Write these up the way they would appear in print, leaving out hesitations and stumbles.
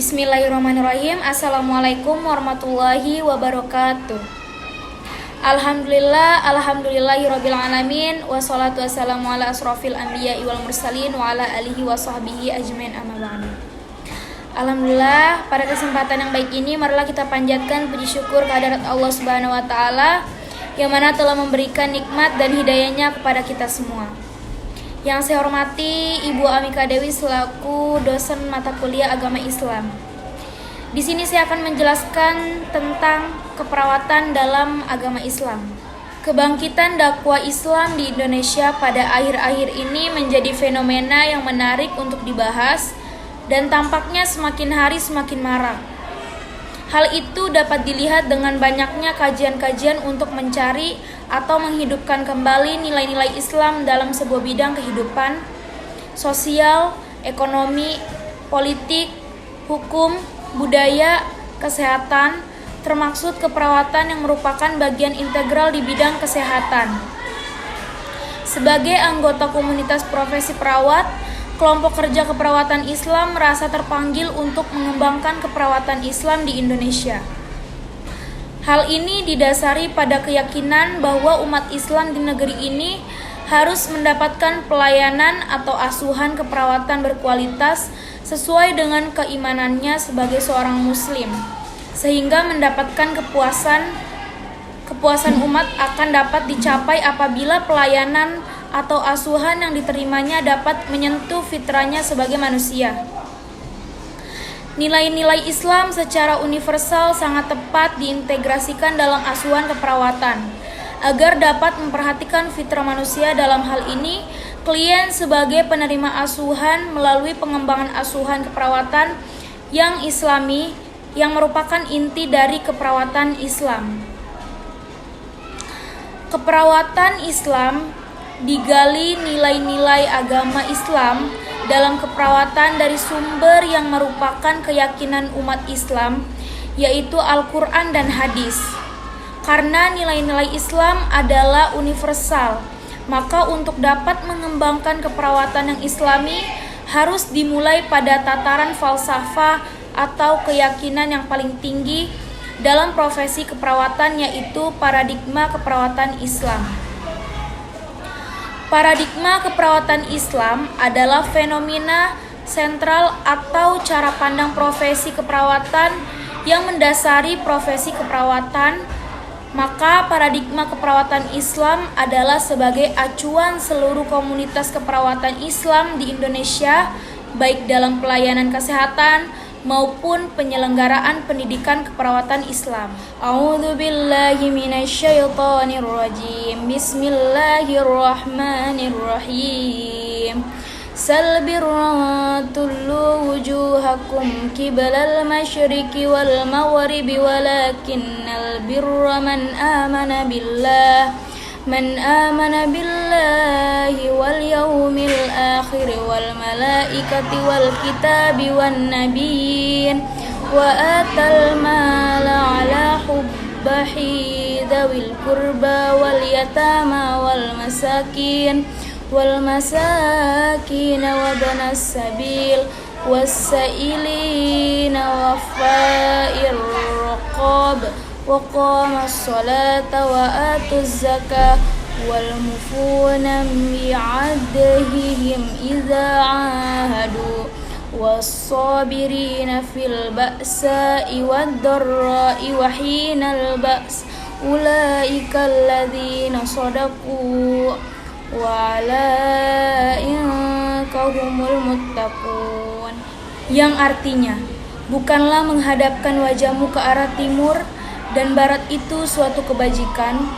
Bismillahirrahmanirrahim. Assalamualaikum warahmatullahi wabarakatuh. Alhamdulillahirabbil alamin wassalatu wassalamu ala asrofil anbiya'i wal mursalin wa ala alihi wa sahbihi ajmain amma ba'du. Alhamdulillah, pada kesempatan yang baik ini marilah kita panjatkan puji syukur kehadirat Allah Subhanahu wa taala yang mana telah memberikan nikmat dan hidayahnya kepada kita semua. Yang saya hormati Ibu Amika Dewi selaku dosen mata kuliah agama Islam. Di sini saya akan menjelaskan tentang keperawatan dalam agama Islam. Kebangkitan dakwah Islam di Indonesia pada akhir-akhir ini menjadi fenomena yang menarik untuk dibahas dan tampaknya semakin hari semakin marak. Hal itu dapat dilihat dengan banyaknya kajian-kajian untuk mencari atau menghidupkan kembali nilai-nilai Islam dalam sebuah bidang kehidupan, sosial, ekonomi, politik, hukum, budaya, kesehatan, termaksud keperawatan yang merupakan bagian integral di bidang kesehatan. Sebagai anggota komunitas profesi perawat, kelompok kerja keperawatan Islam merasa terpanggil untuk mengembangkan keperawatan Islam di Indonesia. Hal ini didasari pada keyakinan bahwa umat Islam di negeri ini harus mendapatkan pelayanan atau asuhan keperawatan berkualitas sesuai dengan keimanannya sebagai seorang muslim, sehingga mendapatkan kepuasan umat akan dapat dicapai apabila pelayanan atau asuhan yang diterimanya dapat menyentuh fitrahnya sebagai manusia. Nilai-nilai Islam secara universal sangat tepat diintegrasikan dalam asuhan keperawatan. Agar dapat memperhatikan fitrah manusia dalam hal ini, klien sebagai penerima asuhan melalui pengembangan asuhan keperawatan yang Islami yang merupakan inti dari keperawatan Islam. Keperawatan Islam digali nilai-nilai agama Islam dalam keperawatan dari sumber yang merupakan keyakinan umat Islam, yaitu Al-Quran dan hadis. Karena nilai-nilai Islam adalah universal, maka untuk dapat mengembangkan keperawatan yang Islami harus dimulai pada tataran falsafah atau keyakinan yang paling tinggi dalam profesi keperawatan, yaitu paradigma keperawatan Islam. Paradigma keperawatan Islam adalah fenomena sentral atau cara pandang profesi keperawatan yang mendasari profesi keperawatan. Maka paradigma keperawatan Islam adalah sebagai acuan seluruh komunitas keperawatan Islam di Indonesia, baik dalam pelayanan kesehatan maupun penyelenggaraan pendidikan keperawatan Islam. A'udzubillahi minasyaitonirrajim. Bismillahirrahmanirrahim. Sal birra tullu wujuhakum qibalal masyriqi wal maghribi walakinnal birra man amana billahi wal yawmil akhir wal malaikati wal kitabi wan nabiyyin wa atal mala ala hubbihi dzawil qurba wal yatama wal masakin wa banas sabil was-sa'ilina wa fa'ir raqab wa qamas salata wa atuz zakah wal mufuna bi'adhihim idza ahadu was-sabirina fil ba'sa'i wad-dharra'i wa hinal ba's ulaika alladzina shadaqu wa ulaika humul muttaqun. Yang artinya, bukanlah menghadapkan wajahmu ke arah timur dan barat itu suatu kebajikan,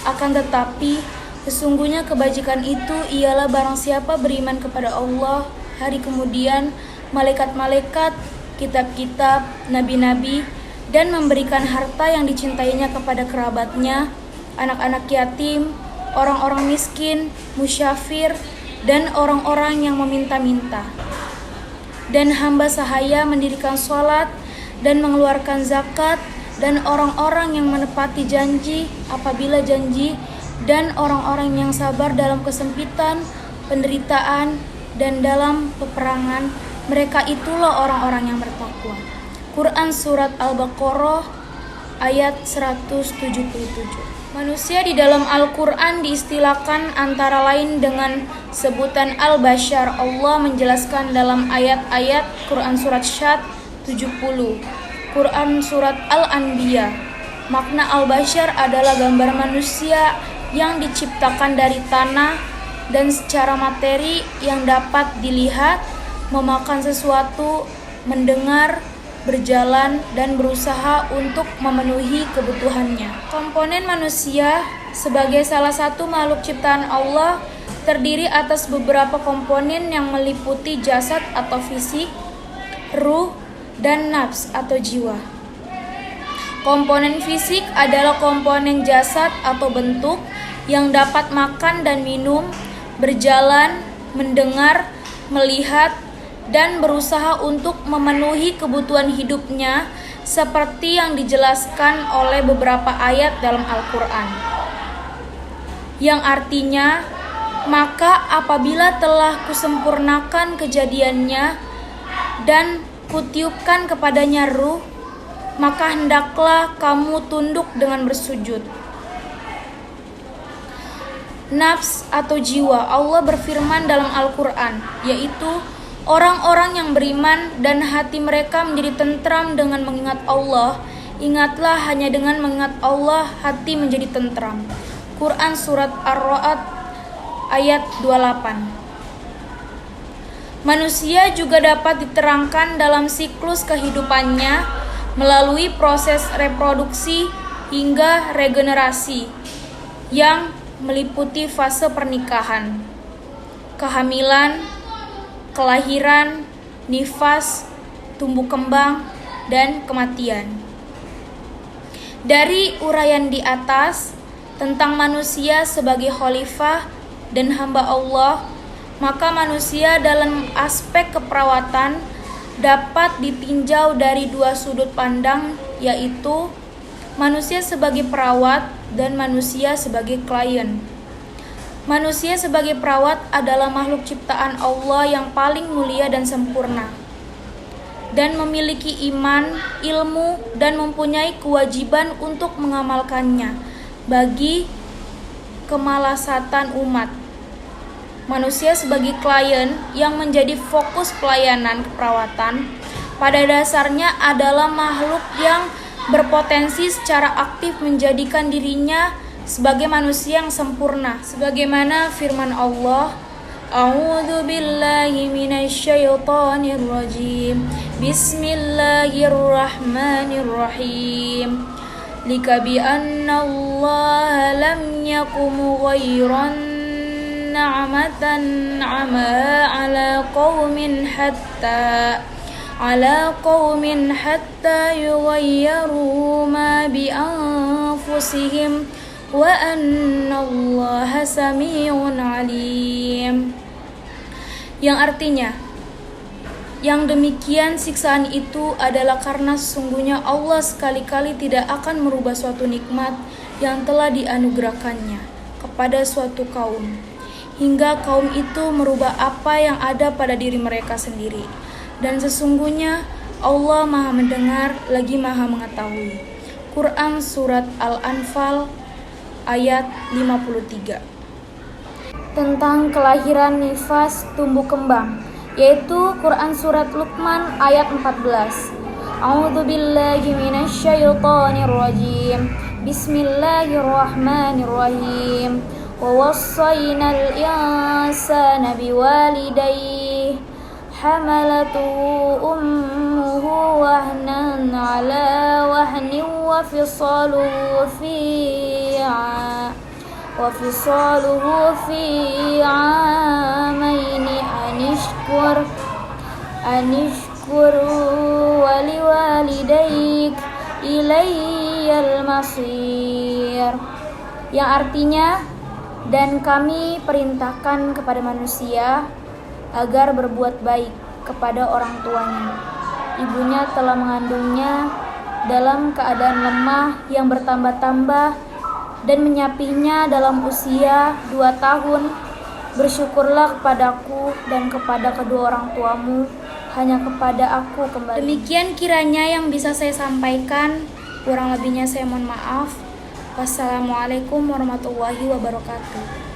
akan tetapi sesungguhnya kebajikan itu ialah barang siapa beriman kepada Allah, hari kemudian, malaikat-malaikat, kitab-kitab, nabi-nabi, dan memberikan harta yang dicintainya kepada kerabatnya, anak-anak yatim, orang-orang miskin, musyafir, dan orang-orang yang meminta-minta. Dan hamba sahaya mendirikan sholat dan mengeluarkan zakat, dan orang-orang yang menepati janji apabila janji, dan orang-orang yang sabar dalam kesempitan, penderitaan, dan dalam peperangan, Mereka itulah orang-orang yang bertakwa. Quran Surat Al-Baqarah ayat 177. Manusia di dalam Al-Quran diistilahkan antara lain dengan sebutan Al-Bashar. Allah menjelaskan dalam ayat-ayat Quran Surat Syad 70, Quran Surat Al-Anbiya. Makna Al-Bashar adalah gambar manusia yang diciptakan dari tanah dan secara materi yang dapat dilihat, memakan sesuatu, mendengar, berjalan, dan berusaha untuk memenuhi kebutuhannya. Komponen manusia sebagai salah satu makhluk ciptaan Allah terdiri atas beberapa komponen yang meliputi jasad atau fisik, ruh, dan nafs atau jiwa. Komponen fisik adalah komponen jasad atau bentuk yang dapat makan dan minum, berjalan, mendengar, melihat, dan berusaha untuk memenuhi kebutuhan hidupnya seperti yang dijelaskan oleh beberapa ayat dalam Al-Quran. Yang artinya, maka apabila telah kusempurnakan kejadiannya dan kutiupkan kepadanya ruh, maka hendaklah kamu tunduk dengan bersujud. Nafs atau jiwa, Allah berfirman dalam Al-Quran, yaitu orang-orang yang beriman dan hati mereka menjadi tentram dengan mengingat Allah. Ingatlah, hanya dengan mengingat Allah hati menjadi tentram. Quran Surat Ar-Ra'd ayat 28. Manusia juga dapat diterangkan dalam siklus kehidupannya melalui proses reproduksi hingga regenerasi yang meliputi fase pernikahan, kehamilan, kelahiran, nifas, tumbuh kembang, dan kematian. Dari uraian di atas tentang manusia sebagai khalifah dan hamba Allah, maka manusia dalam aspek keperawatan dapat ditinjau dari dua sudut pandang, yaitu manusia sebagai perawat dan manusia sebagai klien. Manusia sebagai perawat adalah makhluk ciptaan Allah yang paling mulia dan sempurna, dan memiliki iman, ilmu, dan mempunyai kewajiban untuk mengamalkannya bagi kemaslahatan umat. Manusia sebagai klien yang menjadi fokus pelayanan keperawatan pada dasarnya adalah makhluk yang berpotensi secara aktif menjadikan dirinya sebagai manusia yang sempurna, sebagaimana firman Allah, A'udzu billahi minasyaitonir rajim. Bismillahirrahmanirrahim. Lika bi anna Allah lam yakum ghairan ni'matan 'ama 'ala qaumin hatta yughayyiru ma bi anfusihim wa annallaha sami'un alim. Yang artinya, yang demikian siksaan itu adalah karena sesungguhnya Allah sekali-kali tidak akan merubah suatu nikmat yang telah dianugerahkannya kepada suatu kaum, hingga kaum itu merubah apa yang ada pada diri mereka sendiri. Dan sesungguhnya Allah Maha mendengar lagi Maha mengetahui. Quran Surat Al-Anfal ayat 53. Tentang kelahiran, nifas, tumbuh kembang, yaitu Quran Surat Luqman ayat 14. A'udzu billahi minasyaitonir rajim. Bismillahirrahmanirrahim. Wa wassaynal insana biwalidayhi hamalatu ummuhu wahnan ala wahnin wa fisaluhu fi amaini anishkur waliwalidayk ilayyal masir. Yang artinya, dan kami perintahkan kepada manusia agar berbuat baik kepada orang tuanya. Ibunya telah mengandungnya dalam keadaan lemah yang bertambah-tambah dan menyapihnya dalam usia 2 tahun. Bersyukurlah kepadaku dan kepada kedua orang tuamu, hanya kepada Aku kembali. Demikian kiranya yang bisa saya sampaikan, kurang lebihnya saya mohon maaf. Wassalamualaikum warahmatullahi wabarakatuh.